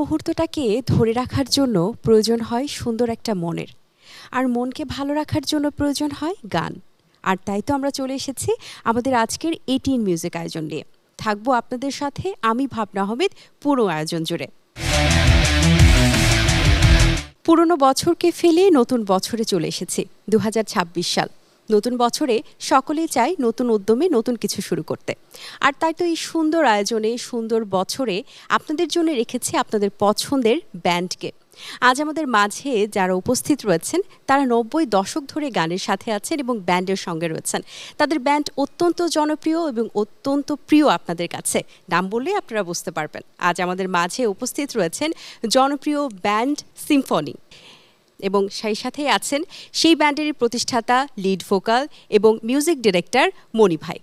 মুহূর্তটাকে ধরে রাখার জন্য প্রয়োজন হয় সুন্দর একটা মনের, আর মনকে ভালো রাখার জন্য প্রয়োজন হয় গান। আর তাই তো আমরা চলে এসেছি আমাদের আজকের 18 মিউজিক আয়োজন নিয়ে। থাকবো আপনাদের সাথে আমি ভাবনা আহমেদ পুরো আয়োজন জুড়ে। পুরনো বছরকে ফেলে নতুন বছরে চলে এসেছি 2026 সাল। নতুন বছরে সকলেই চায় নতুন উদ্যমে নতুন কিছু শুরু করতে। আর তাই তো এই সুন্দর আয়োজনে সুন্দর বছরে আপনাদের জন্য রেখেছি আপনাদের পছন্দের ব্যান্ডকে। আজ আমাদের মাঝে যারা উপস্থিত রয়েছেন তারা 90 দশক ধরে গানের সাথে আছেন এবং ব্যান্ডের সঙ্গে রয়েছেন। তাদের ব্যান্ড অত্যন্ত জনপ্রিয় এবং অত্যন্ত প্রিয় আপনাদের কাছে। নাম বললে আপনারা বুঝতে পারবেন। আজ আমাদের মাঝে উপস্থিত রয়েছেন জনপ্রিয় ব্যান্ড সিম্ফনি, এবং সেই সাথেই আছেন সেই ব্যান্ডের প্রতিষ্ঠাতা, লিড ভোকাল এবং মিউজিক ডিরেক্টর মনি ভাই।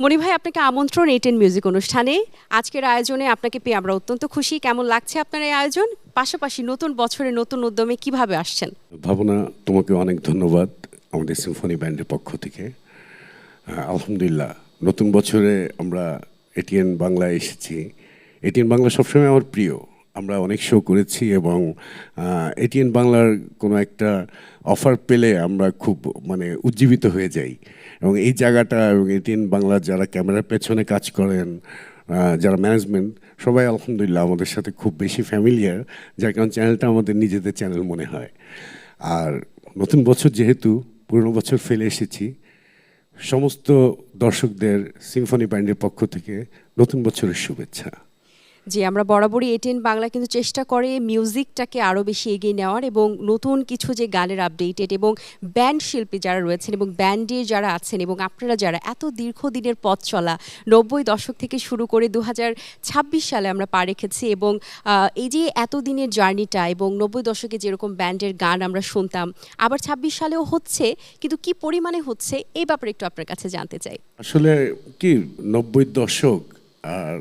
মনি ভাই, আপনাকে আমন্ত্রণ 18 মিউজিক অনুষ্ঠানে। আজকের আয়োজনে আপনাকে পেয়ে আমরা অত্যন্ত খুশি। কেমন লাগছে আপনার এই আয়োজন? পাশাপাশি নতুন বছরে নতুন উদ্যমে কিভাবে আসছেন? ভাবনা, তোমাকে অনেক ধন্যবাদ আমাদের সিম্ফনি ব্যান্ডের পক্ষ থেকে। আলহামদুলিল্লাহ, নতুন বছরে আমরা এটিএন বাংলায় এসেছি। এটিএন বাংলা সবসময় আমার প্রিয়। আমরা অনেক শো করেছি এবং এটিএন বাংলার কোনো একটা অফার পেলে আমরা খুব উজ্জীবিত হয়ে যাই। এবং এই জায়গাটা এবং এটিএন বাংলার যারা ক্যামেরার পেছনে কাজ করেন, যারা ম্যানেজমেন্ট, সবাই আলহামদুলিল্লাহ আমাদের সাথে খুব বেশি ফ্যামিলিয়ার, যার কারণ চ্যানেলটা আমাদের নিজেদের চ্যানেল মনে হয়। আর নতুন বছর যেহেতু, পুরনো বছর ফেলে এসেছি, সমস্ত দর্শকদের সিম্ফনি ব্যান্ডের পক্ষ থেকে নতুন বছরের শুভেচ্ছা। যে আমরা বরাবরই 18 বাংলা কিন্তু চেষ্টা করে মিউজিকটাকে আরও বেশি এগিয়ে নেওয়ার এবং নতুন কিছু যে গানের আপডেটেড এবং ব্যান্ড শিল্পী যারা রয়েছেন এবং ব্যান্ডে যারা আছেন এবং আপনারা যারা এত দীর্ঘদিনের পথ চলা 90 দশক থেকে শুরু করে 2026 সালে আমরা পা রেখেছি, এবং এই যে এতদিনের জার্নিটা এবং 90 দশকে যেরকম ব্যান্ডের গান আমরা শুনতাম, আবার 26 সালেও হচ্ছে, কিন্তু কি পরিমাণে হচ্ছে এই ব্যাপারে একটু আপনার কাছে জানতে চাই। আসলে কি, 90 দশক আর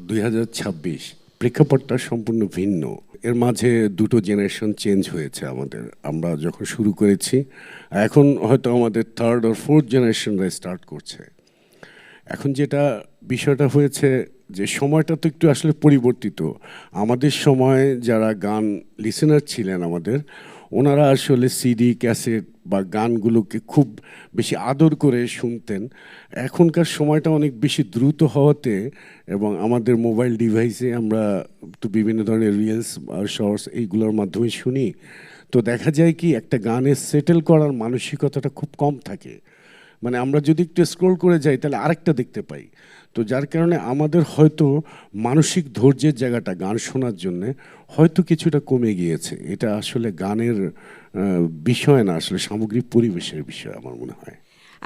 2026 প্রেক্ষাপটটা সম্পূর্ণ ভিন্ন। এর মাঝে দুটো জেনারেশন চেঞ্জ হয়েছে আমাদের। আমরা যখন শুরু করেছি, এখন হয়তো আমাদের থার্ড আর ফোর্থ জেনারেশনরা স্টার্ট করছে। এখন যেটা বিষয়টা হয়েছে যে সময়টা তো একটু আসলে পরিবর্তিত। আমাদের সময় যারা গান লিসেনার ছিলেন আমাদের, ওনারা আসলে সিডি, ক্যাসেট বা গানগুলোকে খুব বেশি আদর করে শুনতেন। এখনকার সময়টা অনেক বেশি দ্রুত হওয়াতে এবং আমাদের মোবাইল ডিভাইসে আমরা তো বিভিন্ন ধরনের রিলস আর শর্টস এইগুলোর মাধ্যমে শুনি, তো দেখা যায় কি একটা গানে সেটেল করার মানসিকতাটা খুব কম থাকে। আমরা যদি একটু স্ক্রল করে যাই তাহলে আরেকটা দেখতে পাই। তো যার কারণে আমাদের হয়তো মানসিক ধৈর্যের জায়গাটা গান শোনার জন্যে হয়তো কিছুটা কমে গিয়েছে। এটা আসলে গানের বিষয় না, আসলে সামগ্রিক পরিবেশের বিষয় আমার মনে হয়।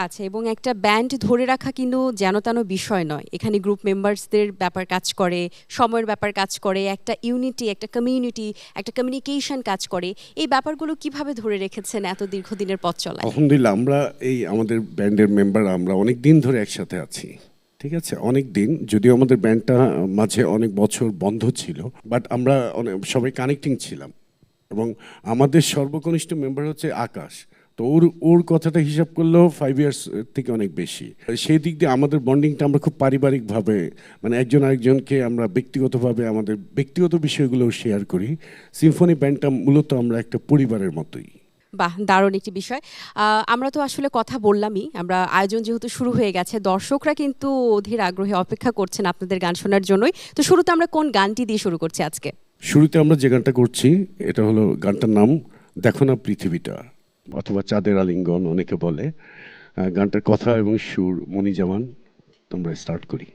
আচ্ছা, এবং একটা ব্যান্ড ধরে রাখা কিন্তু যেন তেন বিষয় নয়। এখানে গ্রুপ মেম্বার্সদের ব্যাপার কাজ করে, সময়ের ব্যাপার কাজ করে, একটা ইউনিটি, একটা কমিউনিটি, একটা কমিউনিকেশন কাজ করে। এই ব্যাপারগুলো কিভাবে ধরে রেখেছেন এত দীর্ঘদিনের পথ চলায়? আলহামদুলিল্লাহ, আমরা এই আমাদের ব্যান্ডের মেম্বার আমরা অনেক দিন ধরে একসাথে আছি। ঠিক আছে, অনেক দিন, যদিও আমাদের ব্যান্ডটা মাঝে অনেক বছর বন্ধ ছিল, বাট আমরা সবাই কানেক্টিং ছিলাম। এবং আমাদের সর্বকনিষ্ঠ মেম্বার হচ্ছে আকাশ। তো ওর কথাটা হিসাব করলেও 5 ইয়ার্স থেকে অনেক বেশি। সেই দিক দিয়ে আমাদের বন্ডিংটা আমরা খুব পারিবারিকভাবে, একজন আরেকজনকে আমরা ব্যক্তিগতভাবে আমাদের ব্যক্তিগত বিষয়গুলো শেয়ার করি। সিম্ফনি ব্যান্ডটা মূলত আমরা একটা পরিবারের মতোই। বাহ, দারুণ একটি বিষয়। আমরা তো আসলে কথা বললামই, আমরা আয়োজন যেহেতু শুরু হয়ে গেছে, দর্শকরা কিন্তু অধীর আগ্রহে অপেক্ষা করছেন আপনাদের গান শোনার জন্যই। তো শুরুতে আমরা কোন গানটি দিয়ে শুরু করছি আজকে? শুরুতে আমরা যে গানটা করছি এটা হলো, গানটার নাম দেখো না পৃথিবীটা, অথবা চাঁদের আলিঙ্গন অনেকে বলে। গানটার কথা এবং সুর মনি জামান। তোমরা স্টার্ট করি।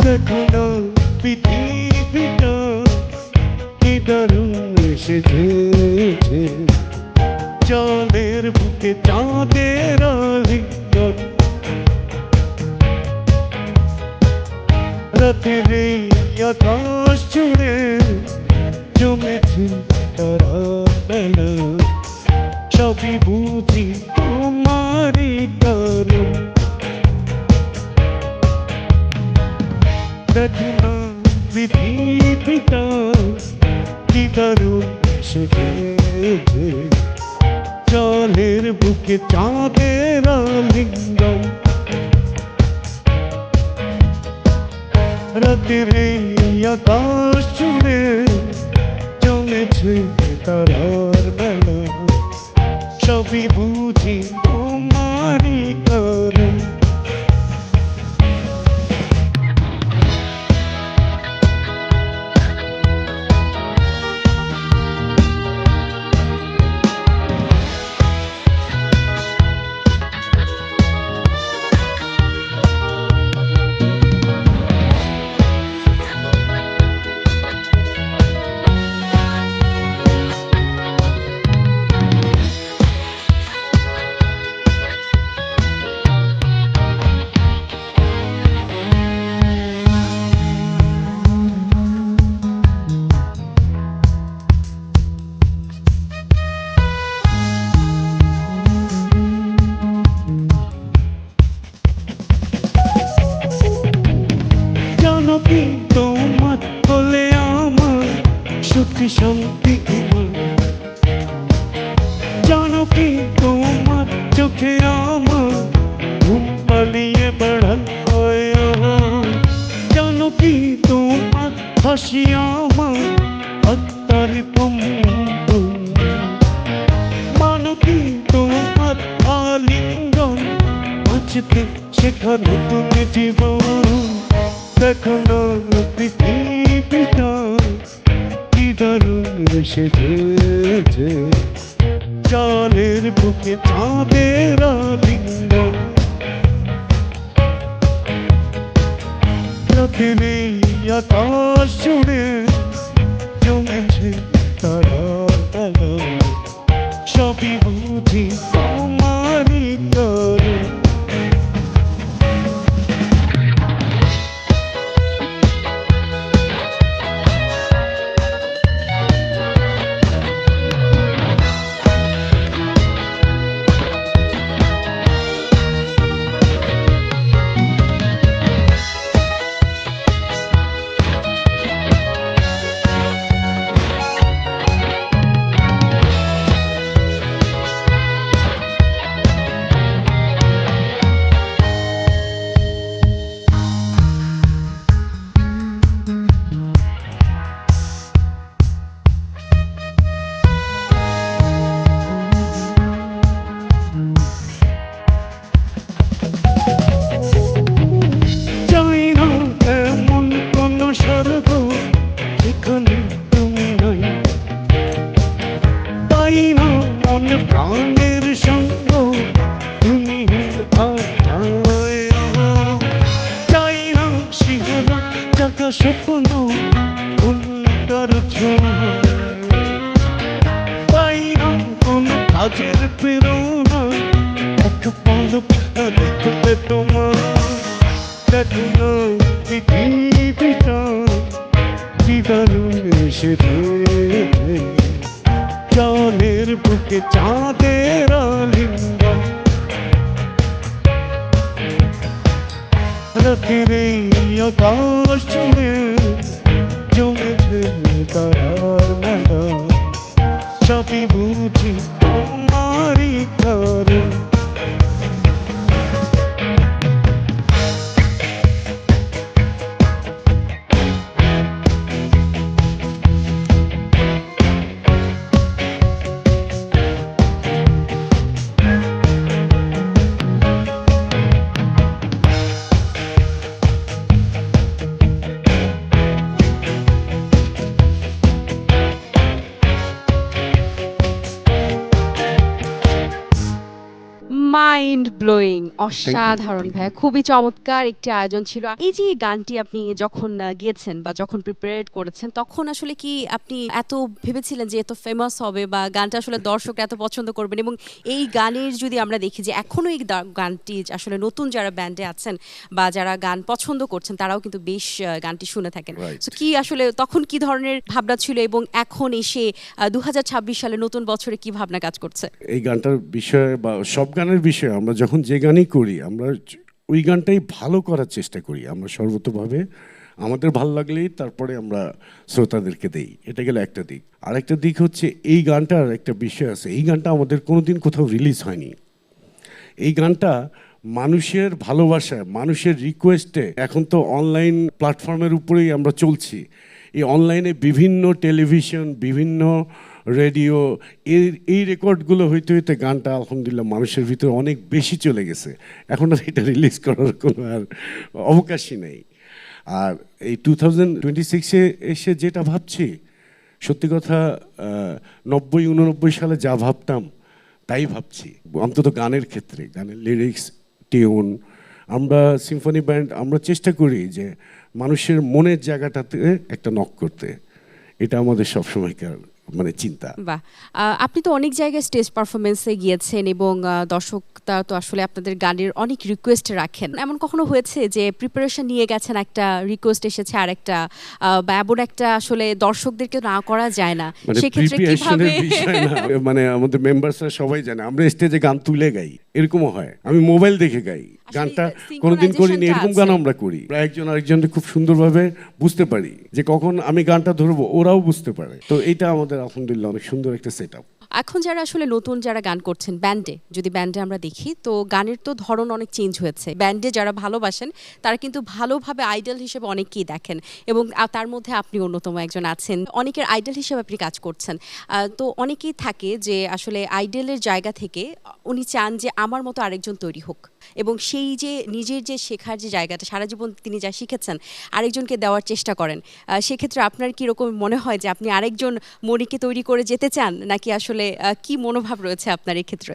দেখো না পৃথিবীটা কি দারুণ এসেছে, জলের বুকে চাঁদের আলিঙ্গন, রাতের এই আকাশ চাঁদের আলিঙ্গন রাতের এই আকাশ জুড়ে জমেছে তারার বেলা সবই বুঝি তোমারই কারণ জানো কি তোমার বলে আমার সুখী শান্তি আমার জানো কি তোমার চোখে আমার ঘুম পালিয়ে বেড়ান হয় জানো কি তোমার হাসি আমার আত্মার কম্পন মানো কি তোমার আলিঙ্গন বাঁচতে শেখা নতুন জীবন দেখো না পৃথিবীটা কি দারুণ সেজেছে জলের বুকে চাঁদের আলিঙ্গন রাতের এই আকাশ জুড়ে জমেছে তারার বেলা সবই বুঝি তোমারই কারণ চাই না এমন কোন স্বর্গ যেখানে তুমি নাই তাই না মন প্রাণের সঙ্গ তুমি চাই না শিহরণ জাগা স্বপ্ন উল্টার তাই না কোন কাজের প্রেরণা এক পলক দেখতে তোমার দেখো না পৃথিবীটা কি দারুণ সেজেছে জলের বুকে চাঁদের আলিঙ্গন রাতের এই আকাশ জুড়ে জমেছে তারার মেলা সবই বুঝি তোমারই কারণ মাইন্ড ব্লোয়িং, অসাধারণ ভাইয়া, খুবই চমৎকার একটি আয়োজন ছিল। এই যে গানটি আপনি যখন গেয়েছেন বা যখন প্রিপেয়ার করেছেন, তখন আসলে কি আপনি এত ভেবেছিলেন যে এত ফেমাস হবে বা গানটা আসলে দর্শকরা এত পছন্দ করবেন? এবং এই গানের যদি আমরা দেখি যে এখনো এই গানটি আসলে নতুন যারা ব্যান্ডে আছেন বা যারা গান পছন্দ করছেন তারাও কিন্তু বেশ গানটি শুনে থাকেন। সো কি আসলে তখন কি ধরনের ভাবনা ছিল এবং এখন এসে 2026 সালে নতুন বছরে কি ভাবনা কাজ করছে? এই গানটার বিষয়ে বা সব গানের বিষয়ে আমরা যখন যে গানই করি আমরা ওই গানটাই ভালো করার চেষ্টা করি। আমরা সর্বতভাবে আমাদের ভালো লাগলেই তারপরে আমরা শ্রোতাদেরকে দেই। এটা গেলে একটা দিক। আরেকটা দিক হচ্ছে এই গানটার একটা বিষয় আছে, এই গানটা আমাদের কোনোদিন কোথাও রিলিজ হয়নি। এই গানটা মানুষের ভালোবাসায়, মানুষের রিকোয়েস্টে, এখন তো অনলাইন প্ল্যাটফর্মের উপরেই আমরা চলছি। এই অনলাইনে বিভিন্ন টেলিভিশন, বিভিন্ন রেডিও, এই রেকর্ডগুলো হইতে হইতে গানটা আলহামদুলিল্লাহ মানুষের ভিতরে অনেক বেশি চলে গেছে। এখন আর এটা রিলিজ করার কোনো আর অবকাশই নেই। আর এই 2026-এ এসে যেটা ভাবছি, সত্যি কথা 90-89 সালে যা ভাবতাম তাই ভাবছি, অন্তত গানের ক্ষেত্রে। গানের লিরিক্স, টিউন, আমরা সিম্ফনি ব্যান্ড আমরা চেষ্টা করি যে মানুষের মনের জায়গাটাতে একটা নক করতে। এটা আমাদের সবসময়কার মানে চিন্তা। বাহ, আপনি তো অনেক জায়গায় স্টেজ পারফরমেন্সে গিয়েছেন এবং দর্শকরা তো আসলে আপনাদের গানের অনেক রিকোয়েস্ট রাখেন। এমন কখনো হয়েছে যে প্রিপারেশন নিয়ে গেছেন, একটা রিকোয়েস্ট এসেছে আর একটা বা এমন একটা আসলে দর্শকদেরকে না করা যায় না, মানে সেক্ষেত্রে প্রিপারেশনের কিভাবে? বিষয় না, মানে আমাদের মেম্বারসরা সবাই জানে আমরা স্টেজে গান তুলে গাই, এরকমও হয়। আমি মোবাইল দেখে গাই, গানটা কোনোদিন করিনি, এরকম গান আমরা করি। একজন আরেকজনকে খুব সুন্দরভাবে বুঝতে পারি যে কখন আমি গানটা ধরবো, ওরাও বুঝতে পারে। তো এটা আমাদের আলহামদুলিল্লাহ অনেক সুন্দর একটা সেট আপ। এখন যারা আসলে নতুন যারা গান করছেন ব্যান্ডে, যদি ব্যান্ডে আমরা দেখি তো গানের তো ধরন অনেক চেঞ্জ হয়েছে। ব্যান্ডে যারা ভালোবাসেন তারা কিন্তু ভালোভাবে আইডল হিসেবে অনেককেই দেখেন এবং তার মধ্যে আপনি অন্যতম একজন আছেন। অনেকের আইডল হিসেবে আপনি কাজ করছেন। তো অনেকেই থাকে যে আসলে আইডলের জায়গা থেকে উনি চান যে আমার মতো আরেকজন তৈরি হোক এবং সেই যে নিজের যে শেখার যে জায়গাটা, সারা জীবন তিনি যা শিখেছেন আরেকজনকে দেওয়ার চেষ্টা করেন। সেক্ষেত্রে আপনার কীরকম মনে হয় যে আপনি আরেকজন মনিকে তৈরি করে যেতে চান, নাকি আসলে কি মনোভাব রয়েছে আপনার এই ক্ষেত্রে?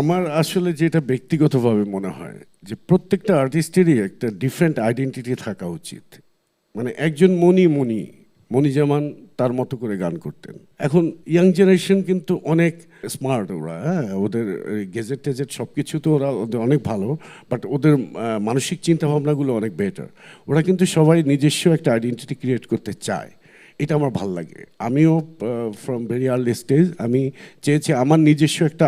আমার আসলে যেটা ব্যক্তিগতভাবে মনে হয় যে প্রত্যেকটা আর্টিস্টেরই একটা ডিফারেন্ট আইডেন্টিটি থাকা উচিত। মানে একজন মনি যেমন তার মতো করে গান করতেন। এখন ইয়াং জেনারেশন কিন্তু অনেক স্মার্ট, ওরা ওদের গেজেট টেজেট সব কিছু তো ওদের অনেক ভালো, বাট ওদের মানসিক চিন্তাভাবনাগুলো অনেক বেটার। ওরা কিন্তু সবাই নিজস্ব একটা আইডেন্টিটি ক্রিয়েট করতে চায়, এটা আমার ভাল লাগে। আমিও ফ্রম ভেরি আর্লি স্টেজ আমি চেয়েছি আমার নিজস্ব একটা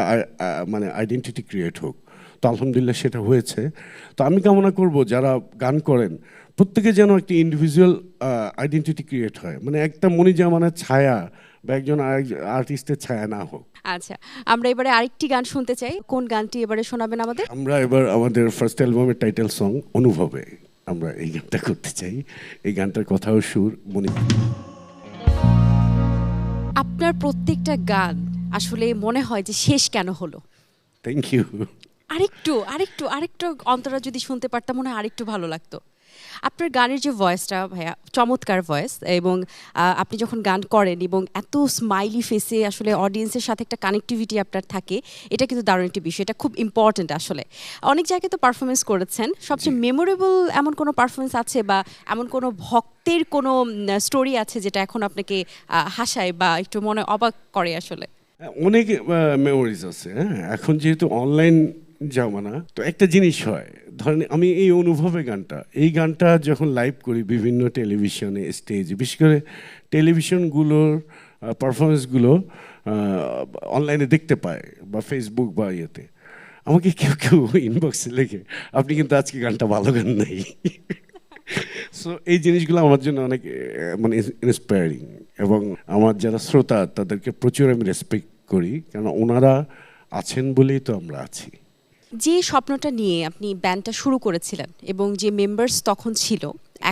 মানে আইডেন্টিটি ক্রিয়েট হোক। তো আলহামদুলিল্লাহ সেটা হয়েছে। তো আমি কামনা করব যারা গান করেন প্রত্যেকে যেন একটা ইন্ডিভিজুয়াল আইডেন্টিটি ক্রিয়েট হয়, মানে একটা মনিজামানের ছায়া বা একজন আর্টিস্টের ছায়া না হোক। আচ্ছা, আমরা এবারে আরেকটি গান শুনতে চাই। কোন গানটি এবারে শোনাবেন আমাদের? আমরা এবার আমাদের ফার্স্ট অ্যালবামের টাইটেল সং অনুভবে আমরা এই গানটা করতে চাই। এই গানটার কথাও সুর মনি। আপনার প্রত্যেকটা গান আসলে মনে হয় যে শেষ কেন হলো। Thank you. আরেকটু অন্তরা যদি শুনতে পারতাম মনে হয় আরেকটু ভালো লাগতো। আপনার গানের যে ভয়েসটা ভাইয়া, চমৎকার ভয়েস, এবং আপনি যখন গান করেন এবং এত স্মাইলি ফেসে আসলে অডিয়েন্সের সাথে একটা কানেক্টিভিটি আপনার থাকে, এটা কিন্তু দারুণ একটি বিষয়, এটা খুব ইম্পর্ট্যান্ট আসলে। অনেক জায়গায় তো পারফরমেন্স করেছেন, সবচেয়ে মেমোরেবল এমন কোনো পারফরমেন্স আছে বা এমন কোনো ভক্তের কোনো স্টোরি আছে যেটা এখন আপনাকে হাসায় বা একটু মনে অবাক করে আসলে? অনেক মেমোরিজ আছে। হ্যাঁ, এখন যেহেতু অনলাইন জামানা, তো একটা জিনিস হয়, ধরেন আমি এই অনুভবে এই গানটা যখন লাইভ করি বিভিন্ন টেলিভিশনে, স্টেজ, বিশেষ করে টেলিভিশনগুলোর পারফরমেন্সগুলো অনলাইনে দেখতে পায় বা ফেসবুক বা ইয়েতে, আমাকে কেউ ইনবক্সে লেখে আপনি কিন্তু আজকে গানটা ভালো গান নাই। সো এই জিনিসগুলো আমার জন্য অনেক মানে ইন্সপায়ারিং, এবং আমার যারা শ্রোতা তাদেরকে প্রচুর আমি রেসপেক্ট করি, কারণ ওনারা আছেন বলেই তো আমরা আছি। যে স্বপ্নটা নিয়ে আপনি ব্যান্ডটা শুরু করেছিলেন এবং যে মেম্বার্স তখন ছিল,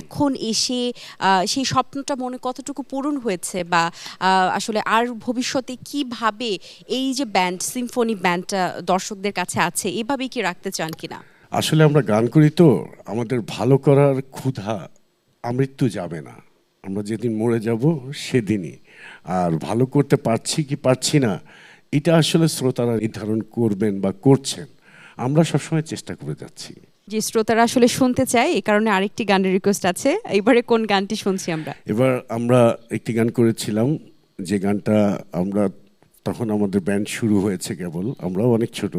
এখন এসে সেই স্বপ্নটা মনে কতটুকু পূরণ হয়েছে বা আসলে আর ভবিষ্যতে কিভাবে এই যে ব্যান্ড, সিম্ফনি ব্যান্ডটা দর্শকদের কাছে আছে, এভাবেই কি রাখতে চান কিনা? আসলে আমরা গান করি তো, আমাদের ভালো করার ক্ষুধা আমৃত্যু যাবে না, আমরা যেদিন মরে যাব সেদিনই। আর ভালো করতে পারছি কি পারছি না এটা আসলে শ্রোতারা নির্ধারণ করবেন বা করছেন, আমরা সবসময় চেষ্টা করে যাচ্ছি। যে শ্রোতারা আসলে শুনতে চায়, এই কারণে আরেকটি গানের রিকোয়েস্ট আছে। এবারে কোন গানটি শুনছি আমরা? এবার আমরা একটি গান করেছিলাম, যে গানটা আমরা তখন আমাদের ব্যান্ড শুরু হয়েছে কেবল, আমরাও অনেক ছোট।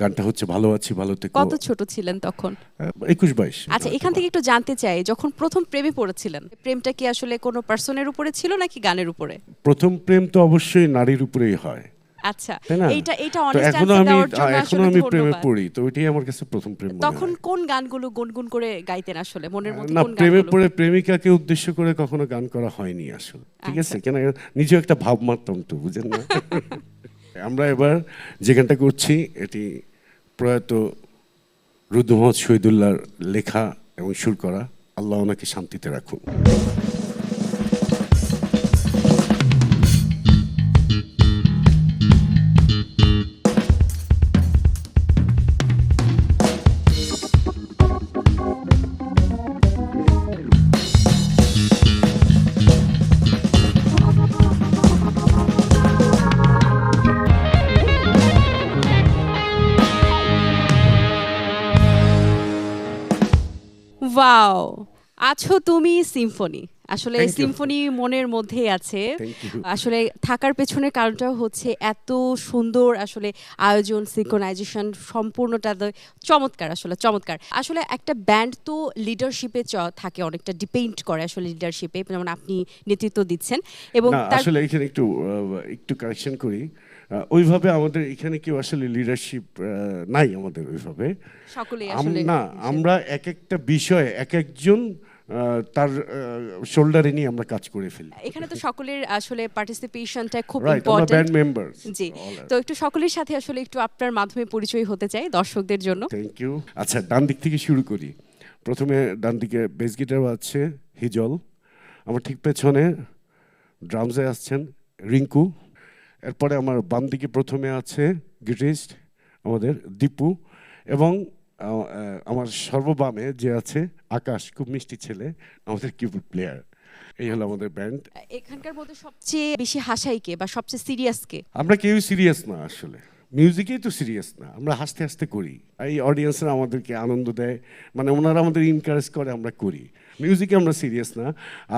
গানটা হচ্ছে ভালো আছি ভালো থেকো। কত ছোট ছিলেন তখন? 21-22। আচ্ছা, এখান থেকে একটু জানতে চাই, যখন প্রথম প্রেমে পড়েছিলেন, প্রেমটা কি আসলে কোনো পার্সনের উপরে ছিল নাকি গানের উপরে? প্রথম প্রেম তো অবশ্যই নারীর উপরেই হয়। আচ্ছা, তাই না? এইটা তো অনেস্ট অ্যানসার দেওয়ার জন্য এখনো আসলে আমি প্রেমে ধন্যবাদ। পড়ি, তো ওইটাই আমার কাছে প্রথম প্রেম মনে তখন হয়। কোন গানগুলো গুনগুন করে গাইতেন আসলে, মনের মধ্যে না, কোন প্রেমে গানগুলো? পড়ে প্রেমিকাকে উদ্দেশ্য করে কখনো গান করা হয়নি আসলে, ঠিক আছে? কেন নিজেও একটা ভাব মারতাম তো, বুঝেন না? আমরা এবার যে গানটা করছি এটি প্রয়াত রুদ্র মোহাম্মদ শহীদুল্লাহর লেখা এবং সুর করা। আল্লাহ ওনাকে শান্তিতে রাখুন। ওয়াও, আছো তুমি সিম্ফনি। আসলে Thank you. সিম্ফনি মনের মধ্যেই আছে। Thank you. আসলে থাকার পেছনের কারণটাও হচ্ছে এত সুন্দর আসলে আয়োজন, সিনক্রোনাইজেশন সম্পূর্ণটা চমৎকার, আসলে চমৎকার। আসলে একটা ব্যান্ড তো লিডারশিপে থাকে, অনেকটা ডিপেন্ড করে আসলে লিডারশিপে, যেমন আপনি নেতৃত্ব দিচ্ছেন এবং না, তার আসলে এখানে একটু কারেকশন করি। ওইভাবে আমাদের এখানে কেউ আসলে লিডারশিপ নাই আমাদের ওইভাবে। সকলেই আসলে না, আমরা এক একটা বিষয়ে এক একজন তার শোল্ডারে নিয়ে আমরা কাজ করে ফেলি। এখানে তো সকলের আসলে পার্টিসিপেশনটা খুব রাইট, আমরা ইম্পর্টেন্ট। Band member. জি, তো একটু সকলের সাথে আসলে একটু আপনার মাধ্যমে পরিচয় হতে চাই দর্শকদের জন্য। Thank you. আচ্ছা, ডান দিক থেকে শুরু করি। প্রথমে ডান দিকে বেস গিটার আছে হিজল, আমার ঠিক পেছনে ড্রামসে আসছেন রিঙ্কু। এরপরে আমার বাম দিকে প্রথমে আছে গিটারিস্ট আমাদের দীপু, এবং আমার সর্ববামে যে আছে আকাশ, খুব মিষ্টি ছেলে, আমাদের কিবোর্ড প্লেয়ার। এই হলো আমাদের ব্যান্ড। এখানকার মধ্যে সবচেয়ে বেশি হাসাই কে বা সবচেয়ে সিরিয়াস কে? আমরা কেউ সিরিয়াস না, আসলে মিউজিকেই তো সিরিয়াস না, আমরা হাসতে হাসতে করি। এই অডিয়েন্সরা আমাদেরকে আনন্দ দেয়, মানে ওনারা আমাদের এনকারেজ করে, আমরা করি। মিউজিকে আমরা সিরিয়াস না,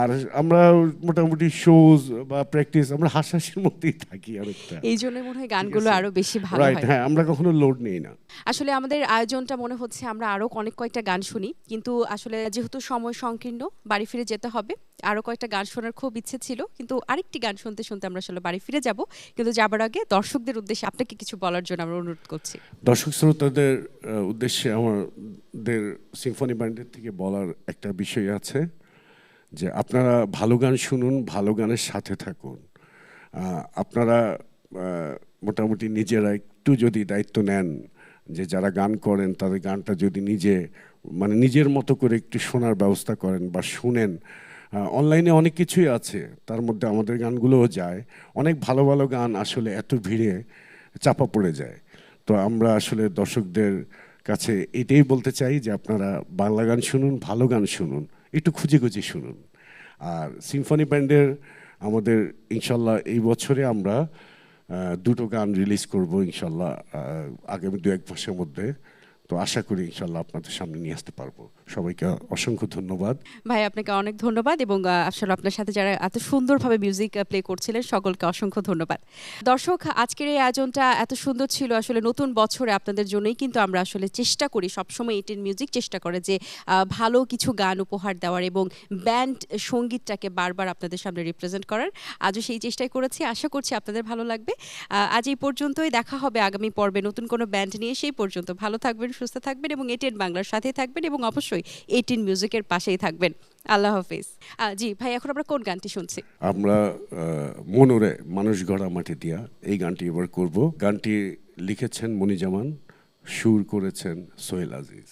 আর আমরা মোটামুটি শোজ বা প্র্যাকটিস আমরা হাসাহাসির মধ্যেই থাকি অনেকটা। এই জন্য মনে হয় গানগুলো আরো বেশি ভালো রাইট, হয়। হ্যাঁ, আমরা কখনো লোড নেই না। আসলে আমাদের আয়োজনটা মনে হচ্ছে আমরা আরো অনেক কয়েকটা গান শুনি, কিন্তু আসলে যেহেতু সময় সংকীর্ণ, বাড়ি ফিরে যেতে হবে। আরো কয়েকটা গান শোনার খুব ইচ্ছে ছিল, কিন্তু আরেকটি গান শুনতে শুনতে আমরা আসলে বাড়ি ফিরে যাব। কিন্তু যাবার আগে দর্শকদের উদ্দেশ্যে আপনাকে কিছু বলার জন্য আমরা অনুরোধ করছি। দর্শক শ্রোতাদের উদ্দেশ্যে আমাদের সিম্ফনি ব্যান্ডের থেকে বলার একটা বিষয় আছে, যে আপনারা ভালো গান শুনুন, ভালো গানের সাথে থাকুন। আপনারা মোটামুটি নিজেরা একটু যদি দায়িত্ব নেন, যে যারা গান করেন তাদের গানটা যদি নিজের মতো করে একটু শোনার ব্যবস্থা করেন বা শুনেন। অনলাইনে অনেক কিছুই আছে, তার মধ্যে আমাদের গানগুলোও যায়। অনেক ভালো ভালো গান আসলে এত ভিড়ে চাপা পড়ে যায়। তো আমরা আসলে দর্শকদের কাছে এটাই বলতে চাই যে আপনারা বাংলা গান শুনুন, ভালো গান শুনুন, একটু খুঁজে খুঁজে শুনুন। আর সিম্ফনি ব্যান্ডের আমাদের ইনশাল্লাহ এই বছরে আমরা দুটো গান রিলিজ করব ইনশাল্লাহ আগামী 2-1 মাসের মধ্যে। তো আশা করি ইনশাল্লাহ আপনাদের সামনে নিয়ে আসতে পারবো। সবাইকে অসংখ্য ধন্যবাদ। ভাই, আপনাকে অনেক ধন্যবাদ, এবং আসলে আপনার সাথে যারা এত সুন্দরভাবে মিউজিক প্লে করছিলেন সকলকে অসংখ্য ধন্যবাদ। দর্শক, আজকের এই আয়োজনটা এত সুন্দর ছিল। আসলে নতুন বছরে আপনাদের জন্যই কিন্তু আমরা আসলে চেষ্টা করি, সবসময় এটিন মিউজিক চেষ্টা করে যে ভালো কিছু গান উপহার দেওয়ার এবং ব্যান্ড সঙ্গীতটাকে বারবার আপনাদের সামনে রিপ্রেজেন্ট করার। আজও সেই চেষ্টাই করেছি, আশা করছি আপনাদের ভালো লাগবে। আজ এই পর্যন্তই, দেখা হবে আগামী পর্বে নতুন কোনো ব্যান্ড নিয়ে। সেই পর্যন্ত ভালো থাকবেন, সুস্থ থাকবেন এবং এটিএন বাংলার সাথেই থাকবেন, এবং অবশ্যই এটিএন মিউজিকের পাশেই থাকবেন। আল্লাহ হাফিজ। জি ভাই, এখন আমরা কোন গানটি শুনছি? আমরা মনোরে মানুষ গড়া মাটি দিয়া এই গানটি এবার করব। গানটি লিখেছেন মনিজামান, সুর করেছেন সোহেল আজিজ।